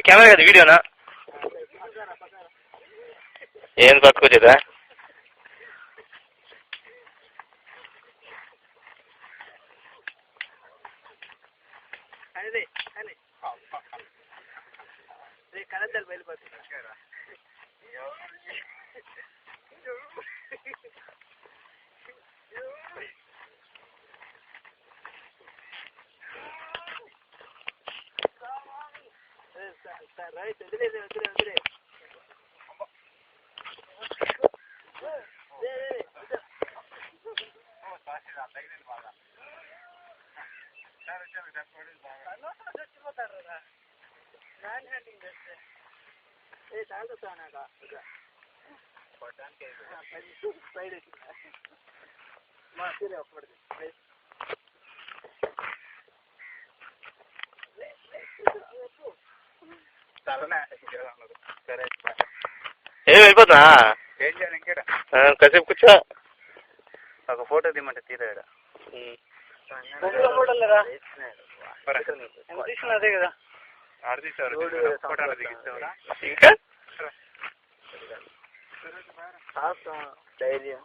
camera కదా వీడియోనా ఏం పట్టుకు వచ్చేదా కలద్దలు వెళ్ళిపోతుంది రైట్ వదిలే చచ్చిపోతారు కదా ల్యాండ్ హ్యాండింగ్ చేస్తే తాగుతానాక సైడ్ మా సీరే ఒక్కడిది ఏం వెళ్ళిపోతున్నా ఏం చేయాలి ఇంకేడా కాసేపు కూర్చో ఒక ఫోటో తీయమంటే తీరాడా తీసిన అదే కదా ఆడ తీసారు ఇంకా ధైర్యం